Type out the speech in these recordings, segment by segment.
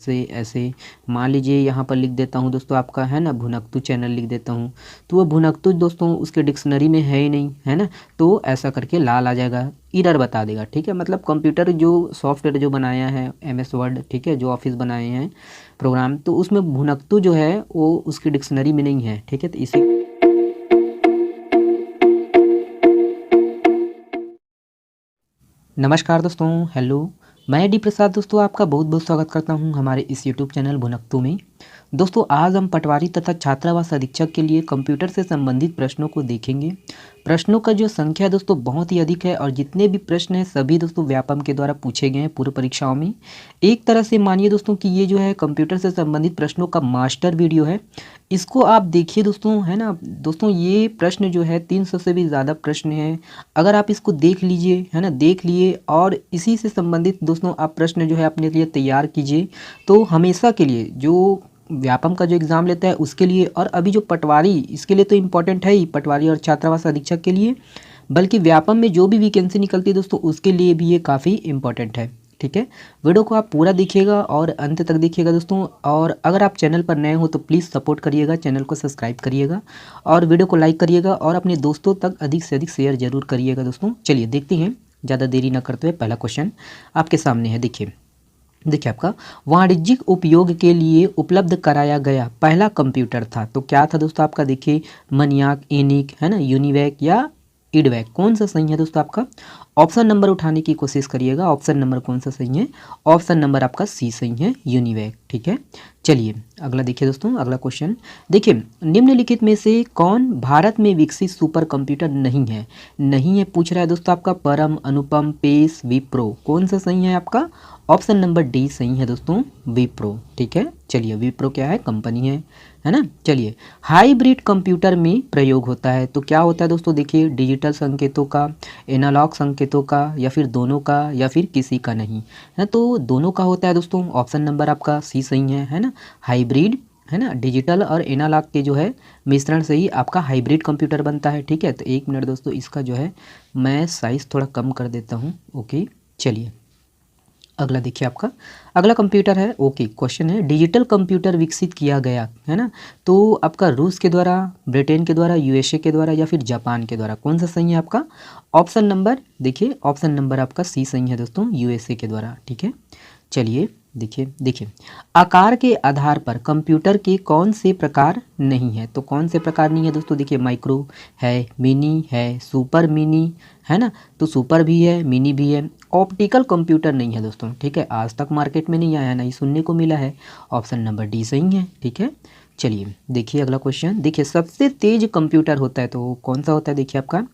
से ऐसे मान लीजिए यहाँ पर लिख देता हूँ दोस्तों आपका है ना भुनकतु चैनल लिख देता हूँ, तो वो भुनकतु दोस्तों उसके डिक्शनरी में है ही नहीं, है ना, तो ऐसा करके लाल आ जाएगा, एरर बता देगा। ठीक है, मतलब कंप्यूटर जो सॉफ्टवेयर जो बनाया है MS वर्ड, ठीक है, जो ऑफिस बनाए हैं प्रोग्राम, तो उसमें भुनकतु जो है वो उसकी डिक्शनरी में नहीं है। ठीक है, तो इसी नमस्कार दोस्तों, हेलो, मैं डी प्रसाद दोस्तों आपका बहुत बहुत स्वागत करता हूं हमारे इस यूट्यूब चैनल भुनकतु में। दोस्तों आज हम पटवारी तथा छात्रावास अधीक्षक के लिए कंप्यूटर से संबंधित प्रश्नों को देखेंगे। प्रश्नों का जो संख्या है दोस्तों बहुत ही अधिक है और जितने भी प्रश्न हैं सभी दोस्तों व्यापम के द्वारा पूछे गए हैं पूर्व परीक्षाओं में। एक तरह से मानिए दोस्तों कि ये जो है कंप्यूटर से संबंधित प्रश्नों का मास्टर वीडियो है, इसको आप देखिए दोस्तों, है ना दोस्तों। ये प्रश्न जो है 300 से भी ज़्यादा प्रश्न है, अगर आप इसको देख लीजिए, है ना, देख लिए और इसी से संबंधित दोस्तों आप प्रश्न जो है अपने लिए तैयार कीजिए, तो हमेशा के लिए जो व्यापम का जो एग्ज़ाम लेता है उसके लिए, और अभी जो पटवारी, इसके लिए तो इम्पोर्टेंट है ही, पटवारी और छात्रावास अधीक्षक के लिए, बल्कि व्यापम में जो भी वैकेंसी निकलती है दोस्तों उसके लिए भी ये काफ़ी इम्पोर्टेंट है। ठीक है, वीडियो को आप पूरा देखिएगा और अंत तक देखिएगा दोस्तों। और अगर आप चैनल पर नए हो तो प्लीज़ सपोर्ट करिएगा, चैनल को सब्सक्राइब करिएगा और वीडियो को लाइक करिएगा और अपने दोस्तों तक अधिक से अधिक शेयर जरूर करिएगा दोस्तों। चलिए देखते हैं, ज़्यादा देरी न करते हुए पहला क्वेश्चन आपके सामने है। देखिए आपका वाणिज्यिक उपयोग के लिए उपलब्ध कराया गया पहला कंप्यूटर था, तो क्या था दोस्तों आपका, देखिए मनियाक, एनिक, है ना, यूनिवैक या इडवैक, कौन सा सही है दोस्तों आपका। ऑप्शन नंबर उठाने की कोशिश करिएगा, ऑप्शन नंबर कौन सा सही है, ऑप्शन नंबर आपका सी सही है, यूनिवैक। ठीक है, चलिए अगला देखिए दोस्तों, अगला क्वेश्चन देखिए, निम्नलिखित में से कौन भारत में विकसित सुपर कंप्यूटर नहीं है। नहीं है पूछ रहा है दोस्तों आपका, परम, अनुपम, पेस, विप्रो, कौन सा सही है आपका, ऑप्शन नंबर डी सही है दोस्तों, विप्रो। ठीक है, चलिए विप्रो क्या है, कंपनी है ना। चलिए हाइब्रिड कंप्यूटर में प्रयोग होता है, तो क्या होता है दोस्तों, देखिए डिजिटल संकेतों का, एनालॉग संकेतों का, या फिर दोनों का, या फिर किसी का नहीं है, तो दोनों का होता है दोस्तों, ऑप्शन नंबर आपका सी सही है ना, हाइब्रिड, है ना, डिजिटल और एनालॉग के जो है मिश्रण से ही आपका हाइब्रिड कंप्यूटर बनता है। ठीक है, तो एक मिनट दोस्तों, इसका जो है मैं साइज़ थोड़ा कम कर देता हूँ। ओके, चलिए अगला देखिए आपका, अगला कंप्यूटर है, ओके क्वेश्चन है, डिजिटल कंप्यूटर विकसित किया गया, है ना, तो आपका रूस के द्वारा, ब्रिटेन के द्वारा, USA के द्वारा, या फिर जापान के द्वारा, कौन सा सही है आपका, ऑप्शन नंबर, देखिए ऑप्शन नंबर आपका सी सही है दोस्तों, USA के द्वारा। ठीक है, चलिए देखिए आकार के आधार पर कंप्यूटर के कौन से प्रकार नहीं है, तो कौन से प्रकार नहीं है दोस्तों, देखिए माइक्रो है, मिनी है, सुपर मिनी, है ना, तो सुपर भी है, मिनी भी है, ऑप्टिकल कंप्यूटर नहीं है दोस्तों। ठीक है, आज तक मार्केट में नहीं आया है, नहीं सुनने को मिला है, ऑप्शन नंबर डी सही है। ठीक है, चलिए देखिए अगला क्वेश्चन, देखिए सबसे तेज कंप्यूटर होता है तो कौन सा होता है, देखिए आपका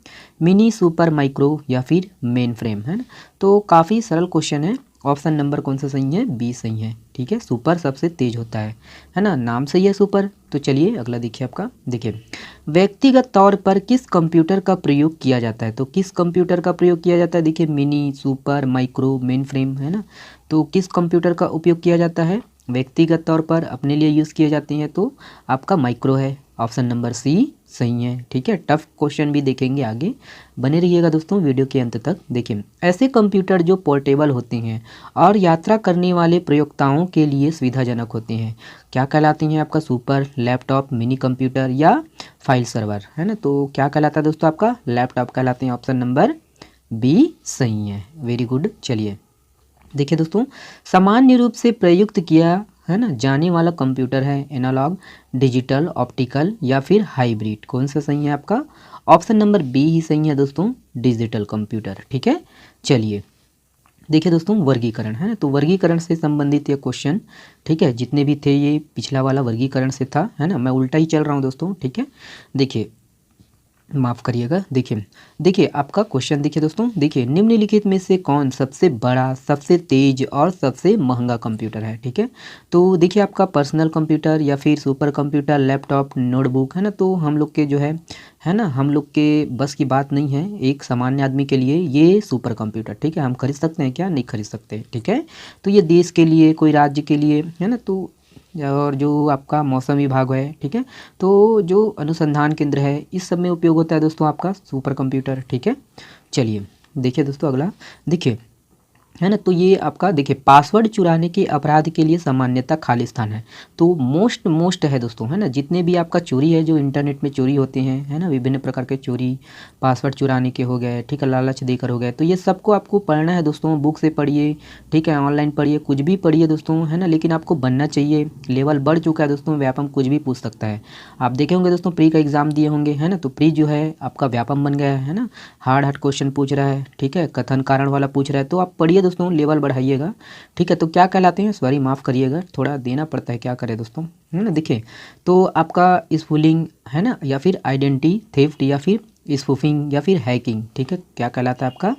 मिनी, सुपर, माइक्रो, या फिर मेन फ्रेम, है ना, तो काफ़ी सरल क्वेश्चन है, ऑप्शन नंबर कौन सा सही है, बी सही है। ठीक है, सुपर सबसे तेज होता है ना, नाम सही है सुपर। तो चलिए अगला देखिए आपका, देखिए व्यक्तिगत तौर पर किस कंप्यूटर का प्रयोग किया जाता है, तो किस कंप्यूटर का प्रयोग किया जाता है, देखिए mini, super, micro, main frame, है ना, तो किस कंप्यूटर का उपयोग किया जाता है, व्यक्तिगत तौर पर अपने लिए यूज़ किए जाते हैं, तो आपका माइक्रो है, ऑप्शन नंबर सी सही है। ठीक है, टफ क्वेश्चन भी देखेंगे आगे, बने रहिएगा दोस्तों वीडियो के अंत तक। देखिए ऐसे कंप्यूटर जो पोर्टेबल होते हैं और यात्रा करने वाले प्रयोक्ताओं के लिए सुविधाजनक होते हैं, क्या कहलाते हैं आपका, सुपर, लैपटॉप, मिनी कंप्यूटर, या फाइल सर्वर, है ना, तो क्या कहलाता है दोस्तों आपका, लैपटॉप कहलाते हैं, ऑप्शन नंबर बी सही है, वेरी गुड। चलिए देखिए दोस्तों, सामान्य रूप से प्रयुक्त किया, है ना, जाने वाला कंप्यूटर है एनालॉग, डिजिटल, ऑप्टिकल, या फिर हाइब्रिड, कौन सा सही है आपका, ऑप्शन नंबर बी ही सही है दोस्तों, डिजिटल कंप्यूटर। ठीक है, चलिए देखिए दोस्तों वर्गीकरण, है ना, तो वर्गीकरण से संबंधित ये क्वेश्चन, ठीक है, जितने भी थे ये पिछला वाला वर्गीकरण से था, है ना, मैं उल्टा ही चल रहा हूँ दोस्तों। ठीक है, देखिए माफ़ करिएगा, देखिए आपका क्वेश्चन देखिए दोस्तों, देखिए निम्नलिखित में से कौन सबसे बड़ा, सबसे तेज और सबसे महंगा कंप्यूटर है। ठीक है, तो देखिए आपका पर्सनल कंप्यूटर, या फिर सुपर कंप्यूटर, लैपटॉप, नोटबुक, है ना, तो हम लोग के जो है ना, हम लोग के बस की बात नहीं है, एक सामान्य आदमी के लिए ये सुपर कंप्यूटर, ठीक है, हम खरीद सकते हैं क्या, नहीं खरीद सकते। ठीक है, तो ये देश के लिए, कोई राज्य के लिए, है ना, तो और जो आपका मौसम विभाग है, ठीक है, तो जो अनुसंधान केंद्र है, इस सब में उपयोग होता है दोस्तों आपका सुपर कंप्यूटर। ठीक है, चलिए देखिए दोस्तों अगला, देखिए है ना। तो ये आपका देखिए पासवर्ड चुराने के अपराध के लिए सामान्यतः खाली स्थान है। तो मोस्ट है दोस्तों, है ना। जितने भी आपका चोरी है जो इंटरनेट में चोरी होते हैं, है ना, विभिन्न प्रकार के चोरी, पासवर्ड चुराने के हो गए, ठीक है, लालच देकर हो गए, तो ये सबको आपको पढ़ना है दोस्तों। बुक से पढ़िए, ठीक है, ऑनलाइन पढ़िए, कुछ भी पढ़िए दोस्तों, है ना। लेकिन आपको बनना चाहिए, लेवल बढ़ चुका है दोस्तों, व्यापम कुछ भी पूछ सकता है। आप देखे होंगे दोस्तों, प्री का एग्जाम दिए होंगे, है ना, तो प्री जो है आपका व्यापम बन गया है ना। हार्ड क्वेश्चन पूछ रहा है, ठीक है, कथन कारण वाला पूछ रहा है, तो आप पढ़िए दोस्तों, लेवल बढ़ाइएगा, ठीक है। तो क्या कहलाते हैं, सॉरी माफ़ करिएगा, थोड़ा देना पड़ता है, क्या करें दोस्तों, है ना। देखिए तो आपका स्पूलिंग, है ना, या फिर आइडेंटिटी थेफ्ट, या फिर स्पूफिंग, या फिर हैकिंग, ठीक है, क्या कहलाता है आपका,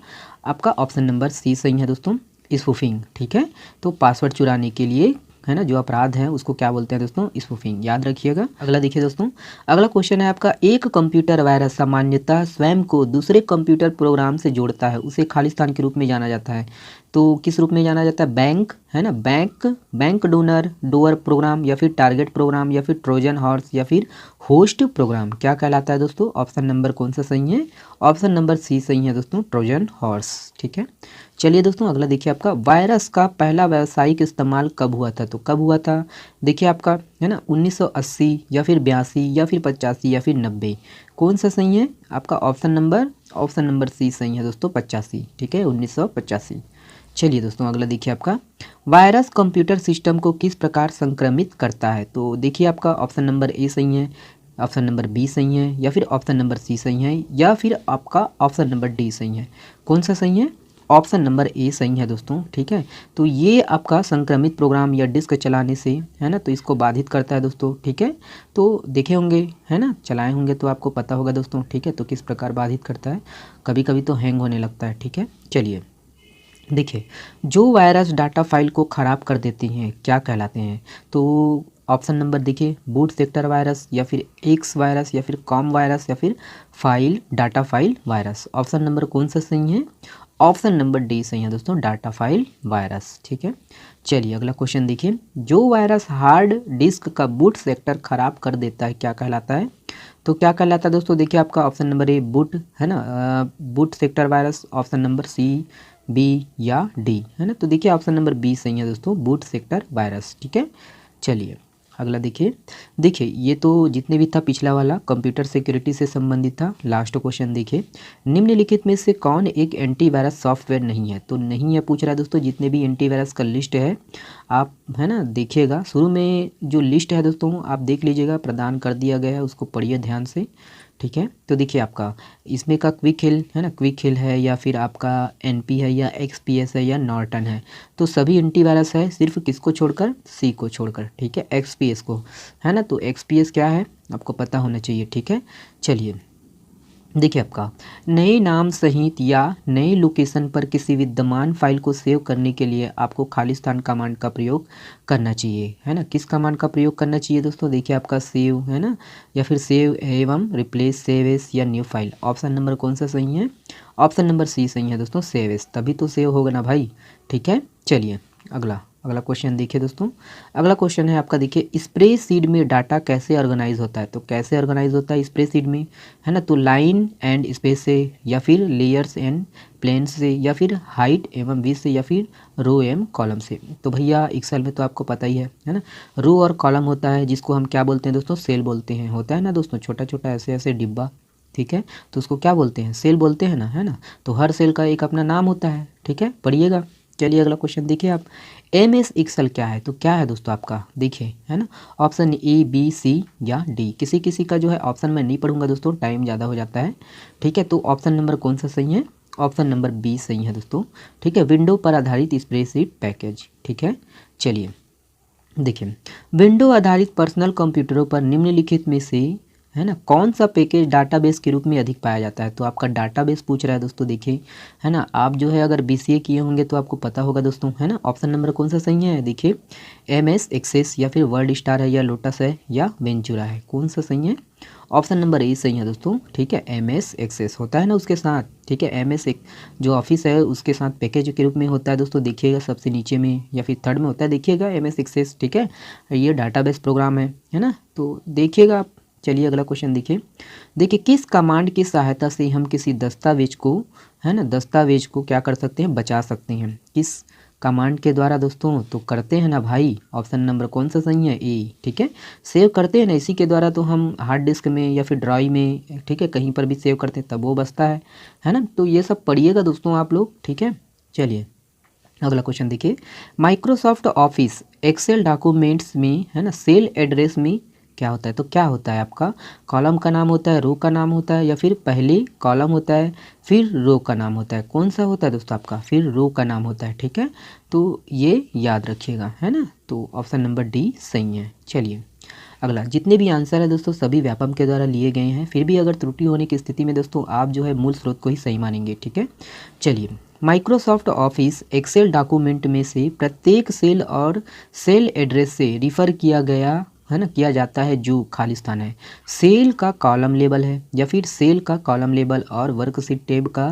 आपका ऑप्शन नंबर सी सही है दोस्तों, स्पूफिंग, ठीक है। तो पासवर्ड चुराने के लिए, है ना, जो अपराध है उसको क्या बोलते हैं दोस्तों, स्पूफिंग, याद रखिएगा। अगला देखिए दोस्तों, अगला क्वेश्चन है आपका, एक कंप्यूटर वायरस सामान्यतः स्वयं को दूसरे कंप्यूटर प्रोग्राम से जोड़ता है, उसे खालिस्तान के रूप में जाना जाता है। तो किस रूप में जाना जाता है, बैंक, है ना, बैंक डोनर डोअर प्रोग्राम, या फिर टारगेट प्रोग्राम, या फिर ट्रोजन हॉर्स, या फिर होस्ट प्रोग्राम, क्या कहलाता है दोस्तों। ऑप्शन नंबर कौन सा सही है, ऑप्शन नंबर सी सही है दोस्तों, ट्रोजन हॉर्स, ठीक है। चलिए दोस्तों अगला देखिए आपका, वायरस का पहला व्यावसायिक इस्तेमाल कब हुआ था। तो कब हुआ था, देखिए आपका, है ना, 1980, या फिर 82, या फिर 85, या फिर 90, कौन सा सही है आपका, ऑप्शन नंबर सी सही है दोस्तों, 85, ठीक है, 1985। चलिए दोस्तों अगला देखिए आपका, वायरस कंप्यूटर सिस्टम को किस प्रकार संक्रमित करता है। तो देखिए आपका ऑप्शन नंबर ए सही है, ऑप्शन नंबर बी सही है, या फिर ऑप्शन नंबर सी सही है, या फिर आपका ऑप्शन नंबर डी सही है, कौन सा सही है, ऑप्शन नंबर ए सही है दोस्तों, ठीक है। तो ये आपका संक्रमित प्रोग्राम या डिस्क चलाने से, है ना, तो इसको बाधित करता है दोस्तों, ठीक है। तो देखे होंगे, है ना, चलाए होंगे तो आपको पता होगा दोस्तों, ठीक है। तो किस प्रकार बाधित करता है, कभी कभी तो हैंग होने लगता है, ठीक है। चलिए देखिए, जो वायरस डाटा फाइल को ख़राब कर देते हैं क्या कहलाते हैं। तो ऑप्शन नंबर देखिए, बूट सेक्टर वायरस, या फिर एक्स वायरस, या फिर कॉम वायरस, या फिर file data file virus, option number कौन सा सही है, ऑप्शन नंबर डी सही है दोस्तों, डाटा फाइल वायरस, ठीक है। चलिए अगला क्वेश्चन देखिए, जो वायरस हार्ड डिस्क का बूट सेक्टर खराब कर देता है क्या कहलाता है। तो क्या कहलाता है दोस्तों, देखिए आपका ऑप्शन नंबर ए बूट, है ना, boot sector virus, option number C, B, या डी, है ना। तो देखिए ऑप्शन नंबर बी सही है दोस्तों, बूट सेक्टर वायरस, ठीक है। चलिए अगला देखिए ये तो जितने भी था पिछला वाला कंप्यूटर सिक्योरिटी से संबंधित था। लास्ट क्वेश्चन देखिए, निम्नलिखित में से कौन एक एंटीवायरस सॉफ्टवेयर नहीं है। तो नहीं है पूछ रहा है दोस्तों, जितने भी एंटीवायरस का लिस्ट है आप, है ना, देखिएगा, शुरू में जो लिस्ट है दोस्तों आप देख लीजिएगा, प्रदान कर दिया गया है, उसको पढ़िए ध्यान से, ठीक है। तो देखिए आपका इसमें का क्विक हिल, है ना, क्विक हिल है, या फिर आपका एनपी है, या एक्सपीएस है, या नॉर्टन है। तो सभी एंटीवायरस है, सिर्फ किसको छोड़कर, सी को छोड़कर, ठीक है, एक्सपीएस को, है ना। तो एक्सपीएस क्या है आपको पता होना चाहिए, ठीक है। चलिए देखिए आपका, नए नाम सहित या नए लोकेशन पर किसी विद्यमान फाइल को सेव करने के लिए आपको खालिस्तान कमांड का प्रयोग करना चाहिए, है ना। किस कमांड का प्रयोग करना चाहिए दोस्तों, देखिए आपका सेव, है ना, या फिर सेव एवं रिप्लेस, सेव एस, या न्यू फाइल, ऑप्शन नंबर कौन सा सही है, ऑप्शन नंबर सी सही है दोस्तों, सेव एस, तभी तो सेव होगा ना भाई, ठीक है। चलिए अगला क्वेश्चन देखिए दोस्तों, अगला क्वेश्चन है आपका, देखिए स्प्रे सीड में डाटा कैसे ऑर्गेनाइज होता है। तो कैसे ऑर्गेनाइज होता है स्प्रे सीड में, है ना। तो लाइन एंड स्पेस से, या फिर लेयर्स एंड प्लेन्स से, या फिर हाइट एवं विड्थ से, या फिर रो एवं कॉलम से। तो भैया एक्सेल में तो आपको पता ही है ना, रो और कॉलम होता है जिसको हम क्या बोलते हैं दोस्तों, सेल बोलते हैं, होता है ना दोस्तों, छोटा छोटा ऐसे ऐसे डिब्बा, ठीक है। तो उसको क्या बोलते हैं, सेल बोलते हैं ना, है ना। तो हर सेल का एक अपना नाम होता है, ठीक है, पढ़िएगा। चलिए अगला क्वेश्चन देखिए आप, MS एक्सेल क्या है। तो क्या है दोस्तों आपका, देखिए, है ना, ऑप्शन ए, बी, सी, या डी। किसी किसी का जो है ऑप्शन मैं नहीं पढ़ूंगा दोस्तों, टाइम ज़्यादा हो जाता है, ठीक है। तो ऑप्शन नंबर कौन सा सही है, ऑप्शन नंबर बी सही है दोस्तों, ठीक है, विंडो पर आधारित स्प्रेडशीट पैकेज, ठीक है। चलिए देखिए, विंडो आधारित पर्सनल कंप्यूटरों पर निम्नलिखित में से, है ना, कौन सा पैकेज डाटाबेस के रूप में अधिक पाया जाता है। तो आपका डाटाबेस पूछ रहा है दोस्तों, देखिए, है ना, आप जो है अगर BCA किए होंगे तो आपको पता होगा दोस्तों, है ना। ऑप्शन नंबर कौन सा सही है, देखिए MS एक्सेस, या फिर वर्ल्ड स्टार है, या लोटस है, या वेंचुरा है, कौन सा सही है, ऑप्शन नंबर ए सही है दोस्तों, ठीक है। MS एक्सेस होता है ना उसके साथ, ठीक है, MS एक जो ऑफिस है उसके साथ पैकेज के रूप में होता है दोस्तों, देखिएगा सबसे नीचे में या फिर थर्ड में होता है, देखिएगा MS एक्सेस, ठीक है। ये डाटाबेस प्रोग्राम है ना, तो देखिएगा आप। चलिए अगला क्वेश्चन देखिए, किस कमांड की सहायता से हम किसी दस्तावेज को है ना, दस्तावेज को क्या कर सकते हैं, बचा सकते हैं। किस कमांड के द्वारा दोस्तों, तो करते हैं ना भाई, ऑप्शन नंबर कौन सा सही है, ए। ठीक है, सेव करते हैं ना इसी के द्वारा, तो हम हार्ड डिस्क में या फिर ड्राइव में, ठीक है, कहीं पर भी सेव करते हैं तब वो बचता है ना। तो ये सब पढ़िएगा दोस्तों आप लोग। ठीक है, चलिए अगला क्वेश्चन देखिए, माइक्रोसॉफ्ट ऑफिस एक्सेल डॉक्यूमेंट्स में, है ना, सेल एड्रेस में क्या होता है, तो क्या होता है आपका, कॉलम का नाम होता है, रो का नाम होता है, या फिर पहले कॉलम होता है फिर रो का नाम होता है, कौन सा होता है दोस्तों आपका, फिर रो का नाम होता है। ठीक है, तो ये याद रखिएगा, है ना। तो ऑप्शन नंबर डी सही है। चलिए अगला, जितने भी आंसर है दोस्तों सभी व्यापम के द्वारा लिए गए हैं, फिर भी अगर त्रुटि होने की स्थिति में दोस्तों आप जो है मूल स्रोत को ही सही मानेंगे। ठीक है, चलिए माइक्रोसॉफ्ट ऑफिस एक्सेल डॉक्यूमेंट में से प्रत्येक सेल और सेल एड्रेस से रिफ़र किया गया, है ना, किया जाता है जो खाली स्थान है, सेल का कॉलम लेबल है, या फिर सेल का कॉलम लेबल और वर्कशीट टैब का,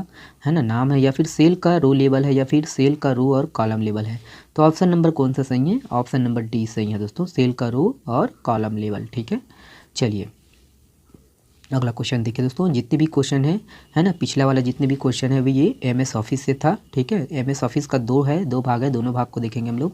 है ना, नाम है, या फिर सेल का रो लेबल है, या फिर सेल का रो और कॉलम लेबल है। तो ऑप्शन नंबर कौन सा सही है, ऑप्शन नंबर डी सही है दोस्तों, सेल का रो और कॉलम लेबल। ठीक है, चलिए अगला क्वेश्चन देखिए दोस्तों, जितने भी क्वेश्चन है ना, पिछला वाला जितने भी क्वेश्चन है वो ये एमएस ऑफिस से था। ठीक है, एमएस ऑफिस का दो भाग है, दोनों भाग को देखेंगे हम लोग।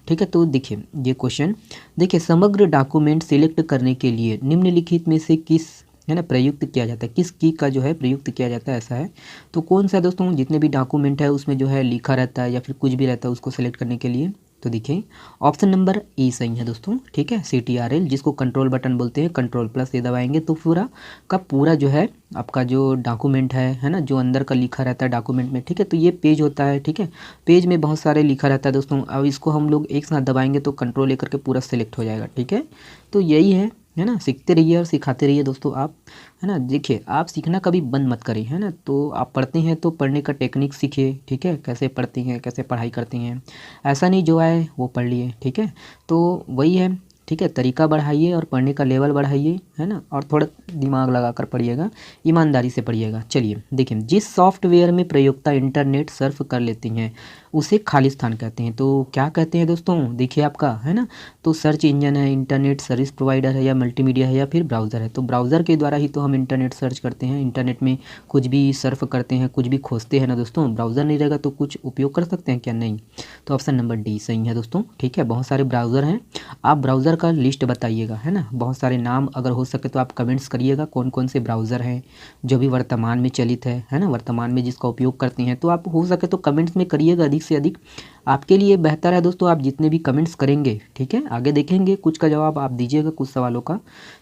ठीक है, तो देखिए ये क्वेश्चन देखिए, समग्र डॉक्यूमेंट सिलेक्ट करने के लिए निम्नलिखित में से किस, है ना, प्रयुक्त किया जाता है, किस की का जो है प्रयुक्त किया जाता है, ऐसा है। तो कौन सा दोस्तों, जितने भी डॉक्यूमेंट है उसमें जो है लिखा रहता है या फिर कुछ भी रहता है उसको सेलेक्ट करने के लिए, तो देखिए ऑप्शन नंबर ए सही है दोस्तों। ठीक है, CTRL जिसको कंट्रोल बटन बोलते हैं, कंट्रोल प्लस ये दबाएंगे तो पूरा का पूरा जो है आपका जो डॉक्यूमेंट है ना, जो अंदर का लिखा रहता है डॉक्यूमेंट में। ठीक है, तो ये पेज होता है। ठीक है, पेज में बहुत सारे लिखा रहता है दोस्तों। अब इसको हम लोग एक साथ दबाएंगे तो कंट्रोल लेकर के पूरा सेलेक्ट हो जाएगा। ठीक है, तो यही है ना, सीखते रहिए और सिखाते रहिए दोस्तों आप, है ना। देखिए आप सीखना कभी बंद मत करिए, है ना। तो आप पढ़ते हैं तो पढ़ने का टेक्निक सीखिए। ठीक है, कैसे पढ़ते हैं, कैसे पढ़ाई करते हैं, ऐसा नहीं जो आए वो पढ़ लिए। ठीक है, तो वही है। ठीक है, तरीका बढ़ाइए और पढ़ने का लेवल बढ़ाइए, है ना, और थोड़ा दिमाग लगा कर पढ़िएगा, ईमानदारी से पढ़िएगा। चलिए देखिए, जिस सॉफ्टवेयर में प्रयोक्ता इंटरनेट सर्फ कर लेते हैं उसे खाली स्थान कहते हैं। तो क्या कहते हैं दोस्तों, देखिए आपका, है ना, तो सर्च इंजन है, इंटरनेट सर्विस प्रोवाइडर है, या मल्टीमीडिया है, या फिर ब्राउज़र है। तो ब्राउज़र के द्वारा ही तो हम इंटरनेट सर्च करते हैं, इंटरनेट में कुछ भी सर्फ करते हैं, कुछ भी खोजते हैं ना दोस्तों। ब्राउज़र नहीं रहेगा तो कुछ उपयोग कर सकते हैं क्या, नहीं। तो ऑप्शन नंबर डी सही है दोस्तों। ठीक है, बहुत सारे ब्राउज़र हैं, आप ब्राउज़र का लिस्ट बताइएगा, है ना, बहुत सारे नाम अगर हो सके तो आप कमेंट्स करिएगा कौन कौन से ब्राउज़र हैं जो भी वर्तमान में चलित है ना, वर्तमान में जिसका उपयोग करते हैं। तो आप हो सके तो कमेंट्स में करिएगा अधिक से अधिक, आपके लिए बेहतर है दोस्तों आप जितने भी कमेंट्स करेंगे। ठीक है, आगे देखेंगे, कुछ का जवाब आप दीजिएगा कुछ सवालों का।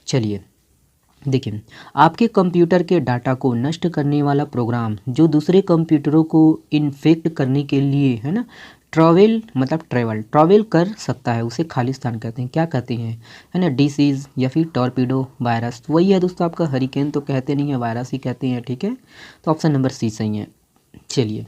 चलिए देखिए, आपके कंप्यूटर के डाटा को नष्ट करने वाला प्रोग्राम जो दूसरे कंप्यूटरों को इन्फेक्ट करने के लिए, है ना, ट्रैवल कर सकता है उसे खाली स्थान कहते हैं। क्या कहते हैं, है ना, डिसीज़ या फिर टॉर्पीडो वायरस। वही है दोस्तों आपका, हरिकेन तो कहते नहीं है, वायरस ही कहते हैं। ठीक है, तो ऑप्शन नंबर सी सही है। चलिए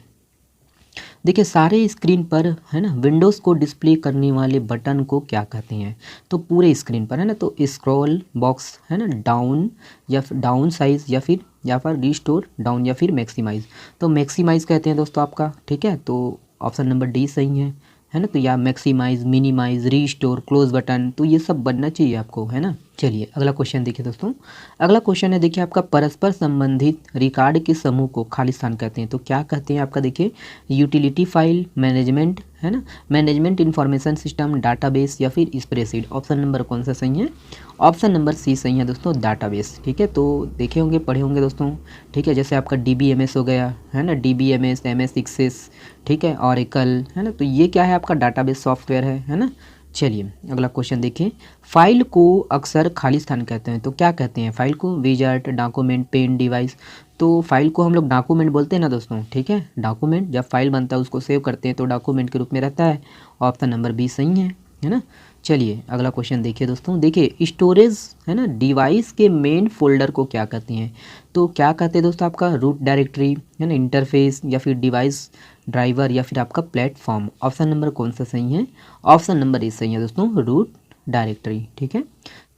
देखिए, सारे स्क्रीन पर, है ना, विंडोज़ को डिस्प्ले करने वाले बटन को क्या कहते हैं, तो पूरे स्क्रीन पर, है ना, तो स्क्रॉल बॉक्स, है ना, डाउन या फिर डाउन साइज, या फिर रिस्टोर डाउन, या फिर मैक्सिमाइज। तो मैक्सिमाइज कहते हैं दोस्तों आपका। ठीक है, तो ऑप्शन नंबर डी सही है ना। तो या maximise, minimise, restore, close button, तो ये सब बनना चाहिए आपको, है ना। चलिए अगला क्वेश्चन देखिए दोस्तों, अगला क्वेश्चन है देखिए आपका, परस्पर संबंधित रिकॉर्ड के समूह को खाली स्थान कहते हैं। तो क्या कहते हैं आपका, देखिए यूटिलिटी फाइल मैनेजमेंट, है ना, मैनेजमेंट इंफॉर्मेशन सिस्टम, डाटाबेस, या फिर स्प्रेडशीट। ऑप्शन नंबर कौन सा सही है, ऑप्शन नंबर सी सही है दोस्तों, डाटाबेस। ठीक है, तो देखे होंगे, पढ़े होंगे दोस्तों। ठीक है, जैसे आपका DBMS हो गया, है ना, DBMS, MS एक्सेस, ठीक है, ऑरेकल, है ना, तो ये क्या है आपका डाटाबेस सॉफ्टवेयर है ना। चलिए अगला क्वेश्चन देखिए, फाइल को अक्सर खाली स्थान कहते हैं। तो क्या कहते हैं फाइल को, विजार्ट, डॉक्यूमेंट, पेन, डिवाइस। तो फाइल को हम लोग डॉक्यूमेंट बोलते हैं ना दोस्तों। ठीक है, डॉक्यूमेंट जब फाइल बनता है उसको सेव करते हैं तो डॉक्यूमेंट के रूप में रहता है। ऑप्शन नंबर बी सही है ना। चलिए अगला क्वेश्चन देखिए दोस्तों, देखिए स्टोरेज, है ना, डिवाइस के मेन फोल्डर को क्या कहते हैं। तो क्या कहते हैं दोस्तों आपका, रूट डायरेक्टरी, है ना, इंटरफेस, या फिर डिवाइस ड्राइवर, या फिर आपका प्लेटफॉर्म। ऑप्शन नंबर कौन सा सही है, ऑप्शन नंबर ए सही है दोस्तों, रूट डायरेक्टरी। ठीक है,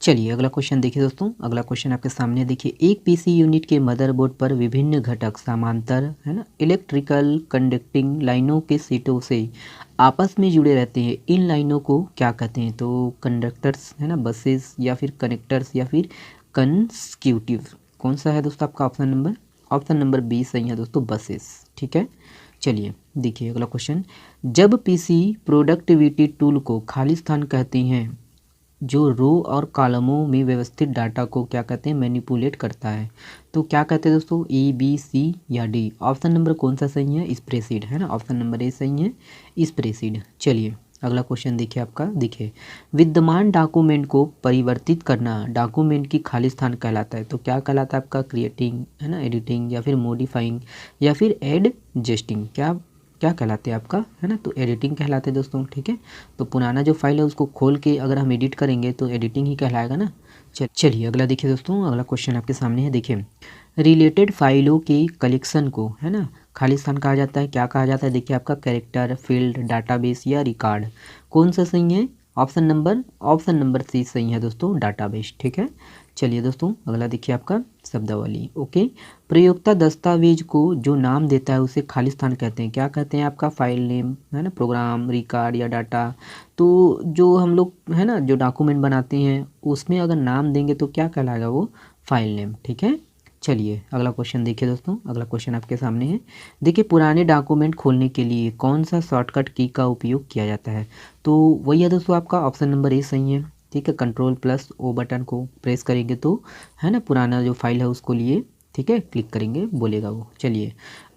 चलिए अगला क्वेश्चन देखिए दोस्तों, अगला क्वेश्चन आपके सामने देखिए, एक पीसी यूनिट के मदरबोर्ड पर विभिन्न घटक समांतर, है ना, इलेक्ट्रिकल कंडक्टिंग लाइनों के सीटों से आपस में जुड़े रहते हैं। इन लाइनों को क्या कहते हैं, तो कंडक्टर्स, है ना, बसेस, या फिर कनेक्टर्स, या फिर कंस्क्यूटिव। कौन सा है दोस्तों आपका option number, option number B सही है दोस्तों, बसेस। ठीक है, चलिए देखिए अगला क्वेश्चन। जब पीसी प्रोडक्टिविटी टूल को खाली स्थान कहते हैं जो रो और कॉलमों में व्यवस्थित डाटा को क्या कहते हैं, मैनिपुलेट करता है, तो क्या कहते हैं दोस्तों, ए बी सी या डी? ऑप्शन नंबर कौन सा सही है, स्प्रेडशीट है ना, ऑप्शन नंबर ए सही है, स्प्रेडशीट। चलिए अगला क्वेश्चन देखिए आपका, देखिए विद्यमान डॉक्यूमेंट को परिवर्तित करना डॉक्यूमेंट की खाली स्थान कहलाता है, तो क्या कहलाता है आपका, क्रिएटिंग है ना, एडिटिंग या फिर मॉडिफाइंग या फिर एडजस्टिंग, क्या क्या कहलाते हैं आपका, है ना, तो एडिटिंग कहलाते हैं दोस्तों। ठीक है, तो पुराना जो फाइल है उसको खोल के अगर हम एडिट करेंगे तो एडिटिंग ही कहलाएगा ना। चलिए अगला देखिए दोस्तों, अगला क्वेश्चन आपके सामने है, देखिए रिलेटेड फाइलों के कलेक्शन को है ना खाली स्थान कहा जाता है, क्या कहा जाता है, देखिए आपका कैरेक्टर, फील्ड, डाटाबेस या रिकॉर्ड, कौन सा सही है, ऑप्शन नंबर सी सही है दोस्तों, डाटाबेस। ठीक है, चलिए दोस्तों अगला देखिए आपका शब्दावली। ओके, प्रयोक्ता दस्तावेज को जो नाम देता है उसे खाली स्थान कहते हैं, क्या कहते हैं आपका, फाइल नेम है ना, प्रोग्राम, रिकॉर्ड या डाटा। तो जो हम लोग है ना जो डॉक्यूमेंट बनाते हैं उसमें अगर नाम देंगे तो क्या कहलाएगा, वो फाइल नेम। ठीक है, चलिए अगला क्वेश्चन देखिए दोस्तों, अगला क्वेश्चन आपके सामने है, देखिए पुराने डॉक्यूमेंट खोलने के लिए कौन सा शॉर्टकट की का उपयोग किया जाता है, तो वही है दोस्तों आपका ऑप्शन नंबर ए सही है। ठीक है, कंट्रोल+O बटन को प्रेस करेंगे तो है ना पुराना जो फाइल है उसको लिए, ठीक है, क्लिक करेंगे बोलेगा वो। चलिए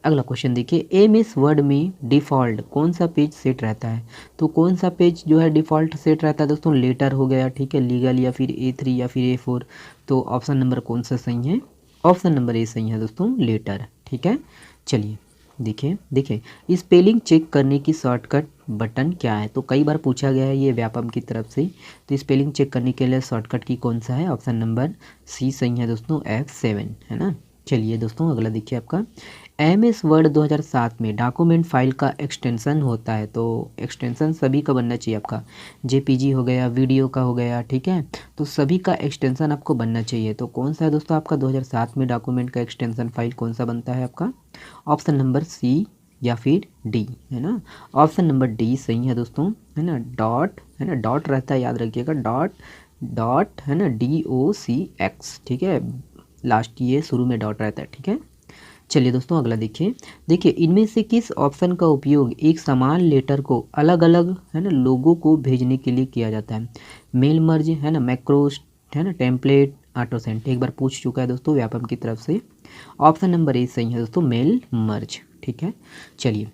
अगला क्वेश्चन देखिए, एमएस वर्ड में डिफ़ॉल्ट कौन सा पेज सेट रहता है, तो कौन सा पेज जो है डिफ़ॉल्ट सेट रहता है दोस्तों, लेटर हो गया, ठीक है, लीगल या फिर A3 या फिर A4, तो ऑप्शन नंबर कौन सा सही है, ऑप्शन नंबर ए सही है दोस्तों, लेटर। ठीक है, चलिए देखिए स्पेलिंग चेक करने की शॉर्टकट बटन क्या है, तो कई बार पूछा गया है ये व्यापम की तरफ से, तो स्पेलिंग चेक करने के लिए शॉर्टकट की कौन सा है, ऑप्शन नंबर सी सही है दोस्तों, F7 है ना। चलिए दोस्तों अगला देखिए आपका, MS वर्ड 2007 में डॉक्यूमेंट फाइल का एक्सटेंशन होता है, तो एक्सटेंशन सभी का बनना चाहिए आपका, JPG हो गया, वीडियो का हो गया, ठीक है, तो सभी का एक्सटेंशन आपको बनना चाहिए, तो कौन सा है दोस्तों आपका 2007 में डॉक्यूमेंट का एक्सटेंशन फाइल कौन सा बनता है आपका, ऑप्शन नंबर सी या फिर डी, है ना, ऑप्शन नंबर डी सही है दोस्तों, है ना, डॉट है ना, डॉट रहता है याद रखिएगा, डॉट डॉट है ना, DOCX। ठीक है, लास्ट ये शुरू में डॉट रहता है। ठीक है, चलिए दोस्तों अगला देखिए इनमें से किस ऑप्शन का उपयोग एक समान लेटर को अलग अलग है ना लोगों को भेजने के लिए किया जाता है, मेल मर्ज है ना, मैक्रोस है ना, टेम्पलेट, ऑटो सेंड, एक बार पूछ चुका है दोस्तों व्यापम की तरफ से, ऑप्शन नंबर ए सही है दोस्तों, मेल मर्ज। ठीक है, चलिए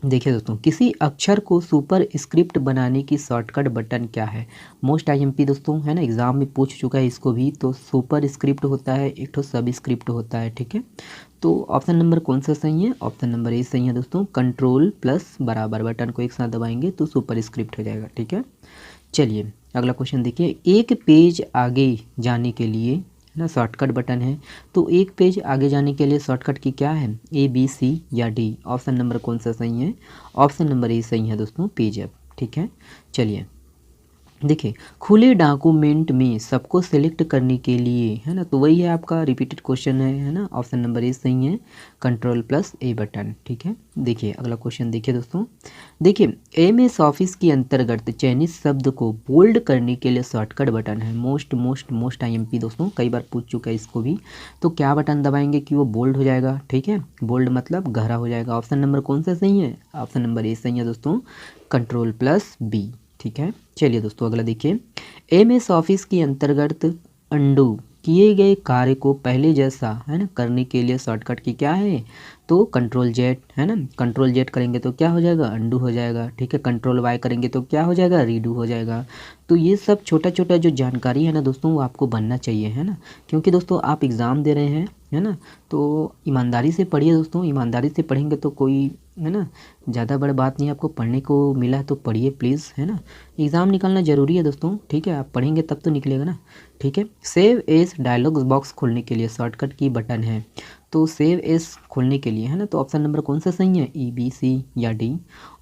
देखिए दोस्तों, किसी अक्षर को सुपर स्क्रिप्ट बनाने की शॉर्टकट बटन क्या है, मोस्ट IMP दोस्तों है ना, एग्जाम में पूछ चुका है इसको भी, तो सुपर स्क्रिप्ट होता है, एक तो सब स्क्रिप्ट होता है। ठीक है, तो ऑप्शन नंबर कौन सा सही है, ऑप्शन नंबर ए सही है दोस्तों, कंट्रोल+= बटन को एक साथ दबाएंगे तो सुपर स्क्रिप्ट हो जाएगा। ठीक है, चलिए अगला क्वेश्चन देखिए, एक पेज आगे जाने के लिए ना शॉर्टकट बटन है, तो एक पेज आगे जाने के लिए शॉर्टकट की क्या है, ABC या डी, ऑप्शन नंबर कौन सा सही है, ऑप्शन नंबर ए सही है दोस्तों, पेज अप। ठीक है, चलिए देखिए खुले डॉक्यूमेंट में सबको सिलेक्ट करने के लिए है ना, तो वही है आपका रिपीटेड क्वेश्चन है ना, ऑप्शन नंबर ए सही है, कंट्रोल+A बटन। ठीक है, देखिए अगला क्वेश्चन देखिए दोस्तों, देखिए MS ऑफिस के अंतर्गत चयनित शब्द को बोल्ड करने के लिए शॉर्टकट बटन है, मोस्ट IMP दोस्तों, कई बार पूछ चुका है इसको भी, तो क्या बटन दबाएंगे कि वो बोल्ड हो जाएगा, ठीक है, बोल्ड मतलब गहरा हो जाएगा, ऑप्शन नंबर कौन सा सही है, ऑप्शन नंबर ए सही है दोस्तों, कंट्रोल+B। ठीक है, चलिए दोस्तों अगला देखिए, MS ऑफिस के अंतर्गत अंडू किए गए कार्य को पहले जैसा है ना करने के लिए शॉर्टकट की क्या है, तो कंट्रोल Z है ना, कंट्रोल Z करेंगे तो क्या हो जाएगा, अंडू हो जाएगा। ठीक है, कंट्रोल Y करेंगे तो क्या हो जाएगा, रीडू हो जाएगा। तो ये सब छोटा छोटा जो जानकारी है ना दोस्तों वो आपको बनना चाहिए, है ना, क्योंकि दोस्तों आप एग्ज़ाम दे रहे हैं, है ना, तो ईमानदारी से पढ़िए दोस्तों, ईमानदारी से पढ़ेंगे तो कोई है ना ज़्यादा बड़ा बात नहीं, आपको पढ़ने को मिला है तो पढ़िए प्लीज़, है ना, एग्ज़ाम निकालना ज़रूरी है दोस्तों। ठीक है, आप पढ़ेंगे तब तो निकलेगा ना। ठीक है, सेव एस डायलॉग बॉक्स खोलने के लिए शॉर्टकट की बटन है, तो सेव एस खोलने के लिए है ना, तो ऑप्शन नंबर कौन सा सही है, ABC या डी,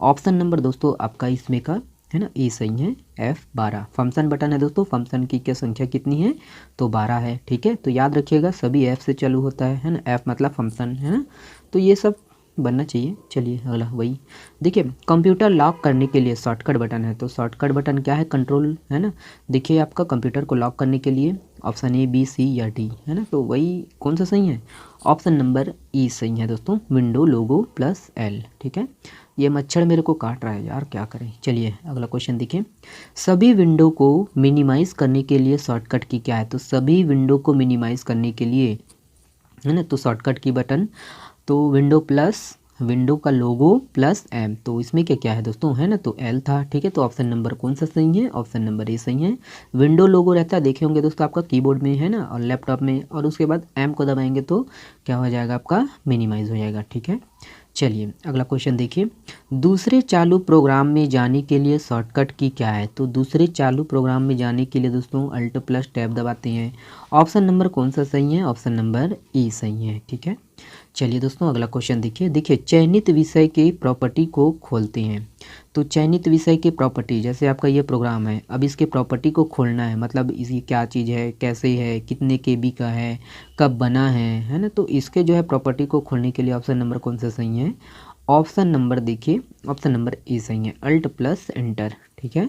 ऑप्शन नंबर दोस्तों आपका इसमें का है ना ए सही है, F12 फंक्शन बटन है दोस्तों, फंक्शन की क्या संख्या कितनी है, तो 12 है। ठीक है, तो याद रखिएगा सभी F से चालू होता है ना, F मतलब फंक्शन है ना, तो ये सब बनना चाहिए। चलिए अगला वही देखिए, कंप्यूटर लॉक करने के लिए शॉर्टकट बटन है, तो शॉर्टकट बटन क्या है, कंट्रोल है ना, देखिए आपका कंप्यूटर को लॉक करने के लिए ऑप्शन ए, बी, सी या डी, है ना। तो वही कौन सा सही है, ऑप्शन नंबर ई सही है दोस्तों, विंडो लोगो प्लस एल। ठीक है, ये मच्छर मेरे को काट रहा है यार, क्या करें। चलिए अगला क्वेश्चन देखिए, सभी विंडो को मिनिमाइज़ करने के लिए शॉर्टकट की क्या है। तो सभी विंडो को मिनिमाइज़ करने के लिए, है ना, तो शॉर्टकट की बटन तो विंडो प्लस विंडो का लोगो प्लस एम, तो इसमें क्या क्या है दोस्तों, है ना, तो एल था। ठीक है, तो ऑप्शन नंबर कौन सा सही है, ऑप्शन नंबर ए सही है। विंडो लोगो रहता है, देखे होंगे दोस्तों आपका कीबोर्ड में, है ना, और लैपटॉप में, और उसके बाद एम को दबाएंगे तो क्या हो जाएगा, आपका मिनिमाइज हो जाएगा। ठीक है, चलिए अगला क्वेश्चन देखिए, दूसरे चालू प्रोग्राम में जाने के लिए शॉर्टकट की क्या है। तो दूसरे चालू प्रोग्राम में जाने के लिए दोस्तों अल्ट प्लस टैब दबाते हैं। ऑप्शन नंबर कौन सा सही है, ऑप्शन नंबर ई सही है। ठीक है, चलिए दोस्तों अगला क्वेश्चन देखिए चयनित विषय के प्रॉपर्टी को खोलते हैं। तो चयनित विषय के प्रॉपर्टी, जैसे आपका ये प्रोग्राम है, अब इसके प्रॉपर्टी को खोलना है, मतलब इसकी क्या चीज़ है, कैसे है, कितने केबी का है, कब बना है ना। तो इसके जो है प्रॉपर्टी को खोलने के लिए ऑप्शन नंबर कौन सा सही है, ऑप्शन नंबर देखिए, ऑप्शन नंबर ए सही है, अल्ट प्लस एंटर। ठीक है,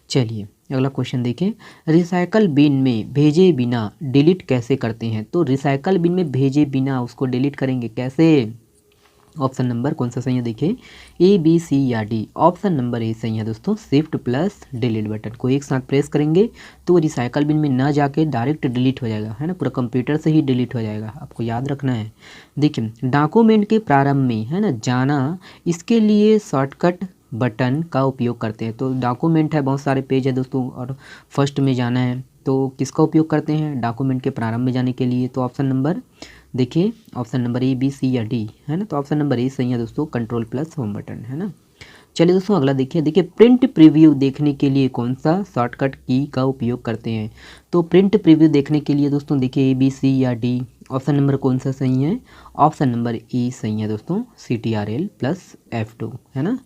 चलिए अगला क्वेश्चन देखिए, रिसाइकल बिन में भेजे बिना डिलीट कैसे करते हैं। तो रिसाइकल बिन में भेजे बिना उसको डिलीट करेंगे कैसे, ऑप्शन नंबर कौन सा सही है, देखिए ए, बी, सी या डी। ऑप्शन नंबर ए सही है दोस्तों, शिफ्ट प्लस डिलीट बटन को एक साथ प्रेस करेंगे तो रिसाइकल बिन में ना जाके डायरेक्ट डिलीट हो जाएगा, है ना, पूरा कंप्यूटर से ही डिलीट हो जाएगा, आपको याद रखना है। देखिए डॉक्यूमेंट के प्रारंभ में, है ना, जाना, इसके लिए शॉर्टकट बटन का उपयोग करते हैं। तो डॉक्यूमेंट है, बहुत सारे पेज है दोस्तों, और फर्स्ट में जाना है तो किसका उपयोग करते हैं, डॉक्यूमेंट के प्रारंभ में जाने के लिए। तो ऑप्शन नंबर देखिए, ऑप्शन नंबर ए, बी, सी या डी, है ना। तो ऑप्शन नंबर ए सही है दोस्तों, कंट्रोल प्लस होम बटन, है ना। चलिए दोस्तों अगला देखिए प्रिंट प्रीव्यू देखने के लिए कौन सा शॉर्टकट की का उपयोग करते हैं। तो प्रिंट प्रीव्यू देखने के लिए दोस्तों देखिए ए, बी, सी या डी। ऑप्शन नंबर कौन सा सही है, ऑप्शन नंबर ई सही है दोस्तों, CTRL प्लस F2, है ना।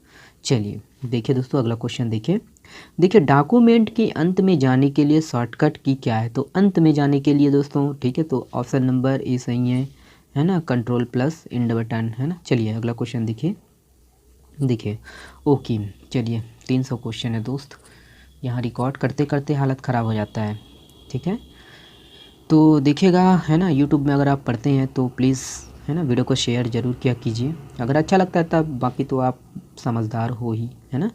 चलिए देखिए दोस्तों अगला क्वेश्चन देखिए डॉक्यूमेंट के अंत में जाने के लिए शॉर्टकट की क्या है। तो अंत में जाने के लिए दोस्तों, ठीक है, तो ऑप्शन नंबर ए सही है ना, कंट्रोल प्लस इंड बटन, है ना। चलिए अगला क्वेश्चन देखिए ओके, चलिए 300 क्वेश्चन है दोस्त, यहाँ रिकॉर्ड करते करते हालत ख़राब हो जाता है। ठीक है, तो देखिएगा, है ना, यूट्यूब में अगर आप पढ़ते हैं तो प्लीज़, है ना, वीडियो को शेयर ज़रूर किया कीजिए, अगर अच्छा लगता है तब, बाकी तो आप समझदार हो ही, है ना।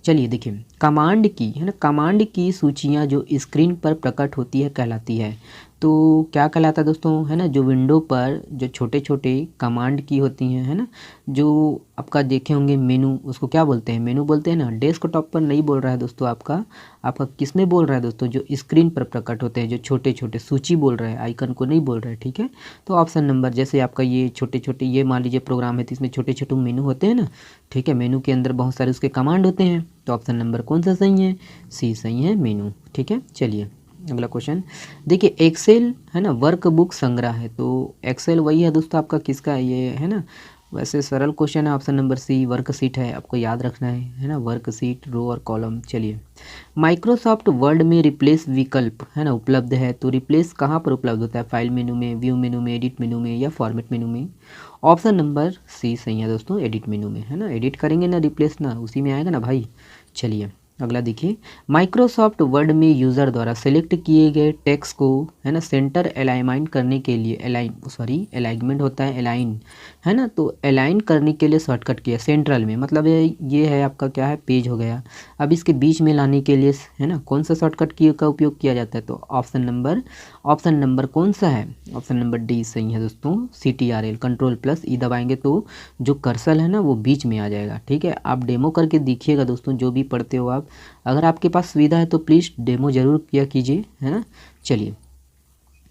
चलिए देखिए कमांड की, है ना, कमांड की सूचियाँ जो स्क्रीन पर प्रकट होती है कहलाती है। तो क्या कहलाता है दोस्तों, है ना, जो विंडो पर जो छोटे छोटे कमांड की होती हैं, है ना, जो आपका देखे होंगे मेनू, उसको क्या बोलते हैं, मेनू बोलते हैं ना। डेस्कटॉप पर नहीं बोल रहा है दोस्तों, आपका किस में बोल रहा है दोस्तों, जो स्क्रीन पर प्रकट होते हैं, जो छोटे छोटे सूची बोल रहा है, आइकन को नहीं बोल रहा है। ठीक है, तो ऑप्शन नंबर, जैसे आपका ये छोटे छोटे, ये मान लीजिए प्रोग्राम है तो इसमें छोटे छोटे मेनू होते हैं ना। ठीक है, मेनू के अंदर बहुत सारे उसके कमांड होते हैं, तो ऑप्शन नंबर कौन सा सही है, सी सही है, मेनू। ठीक है, चलिए अगला क्वेश्चन देखिए, एक्सेल, है ना, वर्कबुक संग्रह है। तो एक्सेल वही है दोस्तों आपका किसका है, ये है ना, वैसे सरल क्वेश्चन है, ऑप्शन नंबर सी वर्कशीट है, आपको याद रखना है ना, वर्कशीट, रो और कॉलम। चलिए माइक्रोसॉफ्ट वर्ड में रिप्लेस विकल्प, है ना, उपलब्ध है। तो रिप्लेस कहाँ पर उपलब्ध होता है, फाइल मेनू में, व्यू मेनू में, एडिट मेनू में या फॉर्मेट मेनू में। ऑप्शन नंबर सी सही है दोस्तों, एडिट मेनू में, है ना, एडिट करेंगे ना रिप्लेस ना, उसी में आएगा ना भाई। चलिए अगला देखिए, माइक्रोसॉफ्ट वर्ड में यूज़र द्वारा सेलेक्ट किए गए टेक्स्ट को, है ना, सेंटर अलाइनमेंट करने के लिए, अलाइनमेंट होता है अलाइन, है ना, तो अलाइन करने के लिए शॉर्टकट किया सेंट्रल में, मतलब ये है आपका क्या है, पेज हो गया। अब इसके बीच में लाने के लिए, है ना, कौन सा शॉर्टकट की का उपयोग किया जाता है। तो ऑप्शन नंबर कौन सा है, ऑप्शन नंबर डी सही है दोस्तों, CTRL कंट्रोल प्लस ई दबाएंगे तो जो कर्सर है ना वो बीच में आ जाएगा। ठीक है, आप डेमो करके देखिएगा दोस्तों, जो भी पढ़ते हो आप, अगर आपके पास सुविधा है तो प्लीज़ डेमो ज़रूर किया कीजिए, है ना। चलिए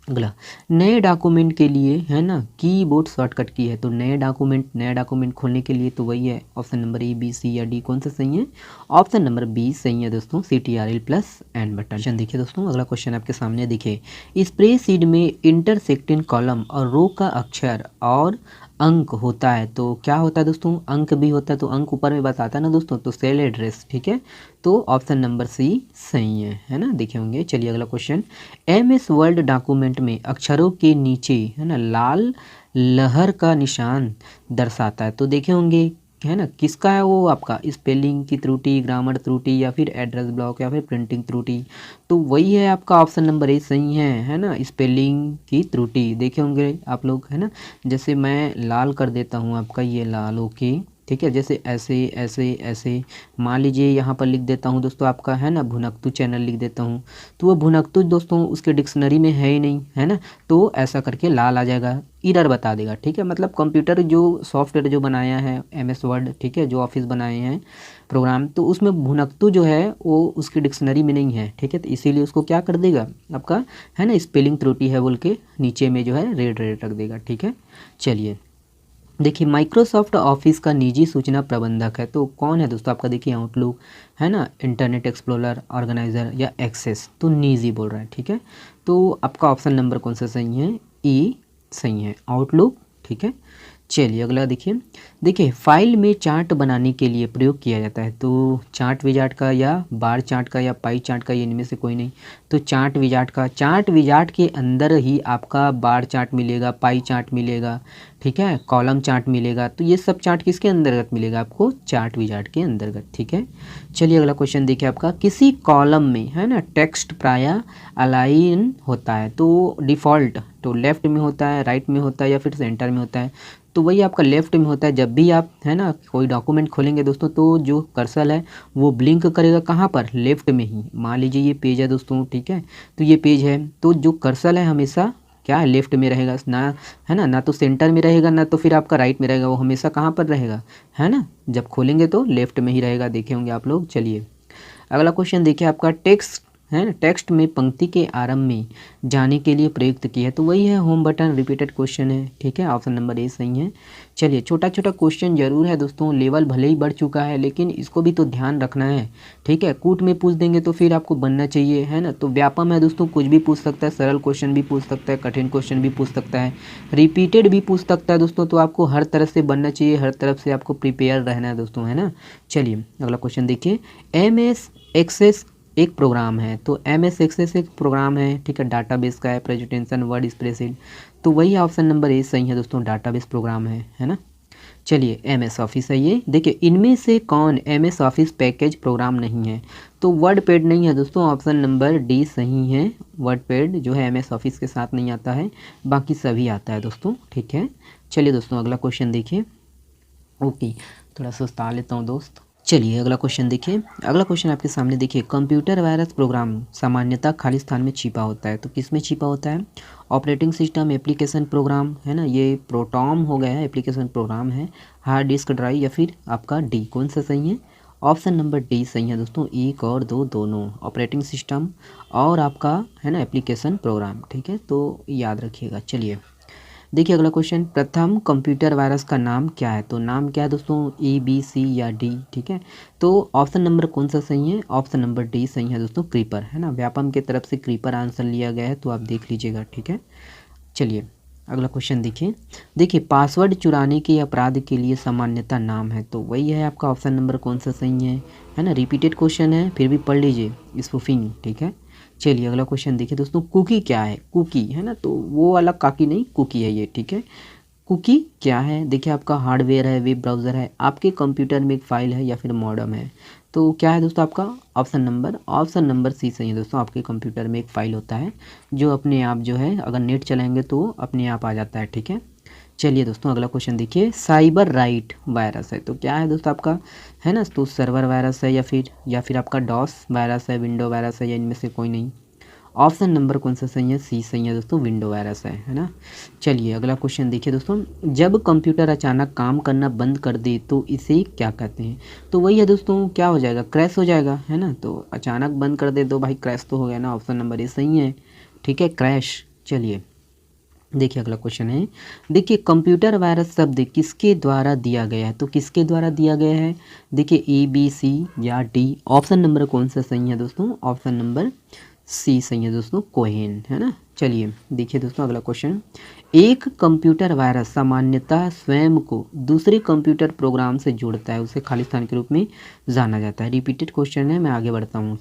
अगला, नए डॉक्यूमेंट के लिए, है ना, कीबोर्ड शॉर्टकट की है। तो नया डॉक्यूमेंट खोलने के लिए तो वही है, ऑप्शन नंबर ए, बी, सी या डी, कौन सा सही है, ऑप्शन नंबर बी सही है दोस्तों, CTRL प्लस एन बटन। देखिए दोस्तों अगला क्वेश्चन आपके सामने देखिए, स्प्रेडशीट में इंटरसेक्टिंग कॉलम और रो का अक्षर और अंक होता है। तो क्या होता है दोस्तों, अंक भी होता है, तो अंक ऊपर में बताता है ना दोस्तों, तो सेल एड्रेस। ठीक है, तो ऑप्शन नंबर सी सही है ना, देखे होंगे। चलिए अगला क्वेश्चन, MS वर्ड डॉक्यूमेंट में अक्षरों के नीचे, है ना, लाल लहर का निशान दर्शाता है। तो देखे होंगे है ना, किसका है वो आपका स्पेलिंग की त्रुटि, ग्रामर त्रुटि, या फिर एड्रेस ब्लॉक, या फिर प्रिंटिंग त्रुटि। तो वही है आपका ऑप्शन नंबर ए सही है ना, स्पेलिंग की त्रुटि। देखे होंगे आप लोग, है ना। जैसे मैं लाल कर देता हूँ आपका, ये लाल, ओके, ठीक है। जैसे ऐसे ऐसे ऐसे मान लीजिए यहाँ पर लिख देता हूँ दोस्तों आपका, है ना, भुनकतु चैनल लिख देता हूँ, तो वो भुनकतु दोस्तों उसके डिक्शनरी में है ही नहीं, है ना। तो ऐसा करके लाल आ जाएगा, एरर बता देगा, ठीक है। मतलब कंप्यूटर जो सॉफ्टवेयर जो बनाया है MS वर्ड, ठीक है, जो ऑफिस बनाए हैं प्रोग्राम, तो उसमें भुनकतु जो है वो उसकी डिक्शनरी में नहीं है, ठीक है। तो इसीलिए उसको क्या कर देगा आपका, है ना, स्पेलिंग त्रुटि है बोल के नीचे में जो है रेड रेड रख देगा, ठीक है। चलिए देखिए, माइक्रोसॉफ्ट ऑफिस का निजी सूचना प्रबंधक है तो कौन है दोस्तों आपका, देखिए आउटलुक, है ना, इंटरनेट एक्सप्लोरर, ऑर्गेनाइजर, या एक्सेस। तो निजी बोल रहा है, ठीक है। तो आपका ऑप्शन नंबर कौन सा सही है, ई सही है, आउटलुक, ठीक है। चलिए अगला देखिए, देखिए फाइल में चार्ट बनाने के लिए प्रयोग किया जाता है तो चार्ट विजार्ट का, या बार चार्ट का, या पाई चार्ट का, ये इनमें से कोई नहीं। तो चार्ट विजार्ट का, चार्ट विजार्ट के अंदर ही आपका बार चार्ट मिलेगा, पाई चार्ट मिलेगा, ठीक है, कॉलम चार्ट मिलेगा। तो ये सब चार्ट किसके अंतर्गत मिलेगा आपको, चार्ट विजार्ट के अंतर्गत, ठीक है। चलिए अगला क्वेश्चन देखिए आपका, किसी कॉलम में, है ना, टेक्स्ट प्रायः अलाइन होता है तो डिफ़ॉल्ट तो लेफ्ट में होता है, राइट में होता है, या फिर सेंटर में होता है। तो वही आपका लेफ्ट में होता है। जब भी आप, है ना, कोई डॉक्यूमेंट खोलेंगे दोस्तों, तो जो कर्सर है वो ब्लिंक करेगा कहाँ पर, लेफ्ट में ही। मान लीजिए ये पेज है दोस्तों, ठीक है, तो ये पेज है, तो जो कर्सर है हमेशा क्या है, लेफ्ट में रहेगा ना, है ना, ना तो सेंटर में रहेगा, ना तो फिर आपका राइट में रहेगा, वो हमेशा कहाँ पर रहेगा, है ना, जब खोलेंगे तो लेफ्ट में ही रहेगा, देखे होंगे आप लोग। चलिए अगला क्वेश्चन देखिए आपका, टेक्स्ट, है ना, टेक्स्ट में पंक्ति के आरंभ में जाने के लिए प्रयुक्त किया है तो वही है होम बटन, रिपीटेड क्वेश्चन है, ठीक है, ऑप्शन नंबर ए सही है। चलिए छोटा छोटा क्वेश्चन जरूर है दोस्तों, लेवल भले ही बढ़ चुका है लेकिन इसको भी तो ध्यान रखना है, ठीक है। कूट में पूछ देंगे तो फिर आपको बनना चाहिए, है ना। तो व्यापम है दोस्तों, कुछ भी पूछ सकता है, सरल क्वेश्चन भी पूछ सकता है, कठिन क्वेश्चन भी पूछ सकता है, रिपीटेड भी पूछ सकता है दोस्तों। तो आपको हर तरफ से बनना चाहिए, हर तरफ से आपको प्रिपेयर रहना है दोस्तों, है ना। चलिए अगला क्वेश्चन देखिए, MS एक्सेस एक प्रोग्राम है तो MS एक्सेस एक प्रोग्राम है, ठीक है, डाटाबेस का है, प्रेजेंटेशन, वर्ड, स्प्रेडशीट। तो वही ऑप्शन नंबर ए सही है दोस्तों, डाटाबेस प्रोग्राम है ना। चलिए MS ऑफिस है ये, देखिए इनमें से कौन MS ऑफिस पैकेज प्रोग्राम नहीं है। तो वर्ड पैड नहीं है दोस्तों, ऑप्शन नंबर डी सही है। वर्ड पैड जो है MS ऑफिस के साथ नहीं आता है, बाकी सभी आता है दोस्तों, ठीक है। चलिए दोस्तों अगला क्वेश्चन देखिए, ओके, थोड़ा सुस्ता लेता हूँ दोस्त। चलिए अगला क्वेश्चन देखिए, अगला क्वेश्चन आपके सामने देखिए, कंप्यूटर वायरस प्रोग्राम सामान्यतः खाली स्थान में छिपा होता है तो किस में छिपा होता है, ऑपरेटिंग सिस्टम, एप्लीकेशन प्रोग्राम, है ना, ये प्रोटॉम हो गया है, एप्लीकेशन प्रोग्राम है, हार्ड डिस्क ड्राइव, या फिर आपका डी, कौन सा सही है, ऑप्शन नंबर डी सही है दोस्तों, एक और दो दोनों, ऑपरेटिंग सिस्टम और आपका, है ना, एप्लीकेशन प्रोग्राम, ठीक है, तो याद रखिएगा। चलिए देखिए अगला क्वेश्चन, प्रथम कंप्यूटर वायरस का नाम क्या है तो नाम क्या है दोस्तों, ABC या डी, ठीक है। तो ऑप्शन नंबर कौन सा सही है, ऑप्शन नंबर डी सही है दोस्तों, क्रीपर, है ना, व्यापम की तरफ से क्रीपर आंसर लिया गया है तो आप देख लीजिएगा, ठीक है। चलिए अगला क्वेश्चन देखिए, देखिए पासवर्ड चुराने के अपराध के लिए सामान्यतः नाम है तो वही है आपका ऑप्शन नंबर कौन सा सही है ना, रिपीटेड क्वेश्चन है फिर भी पढ़ लीजिए, स्पूफिंग, ठीक है। चलिए अगला क्वेश्चन देखिए दोस्तों, कुकी क्या है, कुकी, है ना, तो वो वाला काकी नहीं, कुकी है ये, ठीक है। कुकी क्या है, देखिए आपका हार्डवेयर है, वेब ब्राउज़र है, आपके कंप्यूटर में एक फ़ाइल है, या फिर मॉडम है। तो क्या है दोस्तों आपका ऑप्शन नंबर सी सही है दोस्तों, आपके कंप्यूटर में एक फ़ाइल होता है जो अपने आप जो है अगर नेट चलाएंगे तो अपने आप आ जाता है, ठीक है। चलिए दोस्तों अगला क्वेश्चन देखिए, साइबर राइट वायरस है तो क्या है दोस्तों आपका, है ना, तो सर्वर वायरस है, या फिर आपका डॉस वायरस है, विंडो वायरस है, या इनमें से कोई नहीं। ऑप्शन नंबर कौन सा सही है, सी सही है दोस्तों, विंडो वायरस है ना। चलिए अगला क्वेश्चन देखिए दोस्तों, जब कंप्यूटर अचानक काम करना बंद कर दे तो इसे क्या कहते हैं तो वही है दोस्तों, क्या हो जाएगा, क्रैश हो जाएगा, है ना। तो अचानक बंद कर दे तो भाई क्रैश तो हो गया ना, ऑप्शन नंबर ए सही है, ठीक है, क्रैश। चलिए देखिए अगला क्वेश्चन है, देखिए कंप्यूटर वायरस शब्द किसके द्वारा दिया गया है तो किसके द्वारा दिया गया है, देखिए ABC या डी, ऑप्शन नंबर कौन सा सही है दोस्तों, ऑप्शन नंबर सी सही है दोस्तों, कोहेन, है ना। चलिए देखिए दोस्तों अगला क्वेश्चन, एक कंप्यूटर वायरस सामान्यतः स्वयं को दूसरे कंप्यूटर प्रोग्राम से जोड़ता है, उसे खालिस्तान के रूप में जाना जाता है, रिपीटेड क्वेश्चन है, मैं आगे बढ़ता हूँ।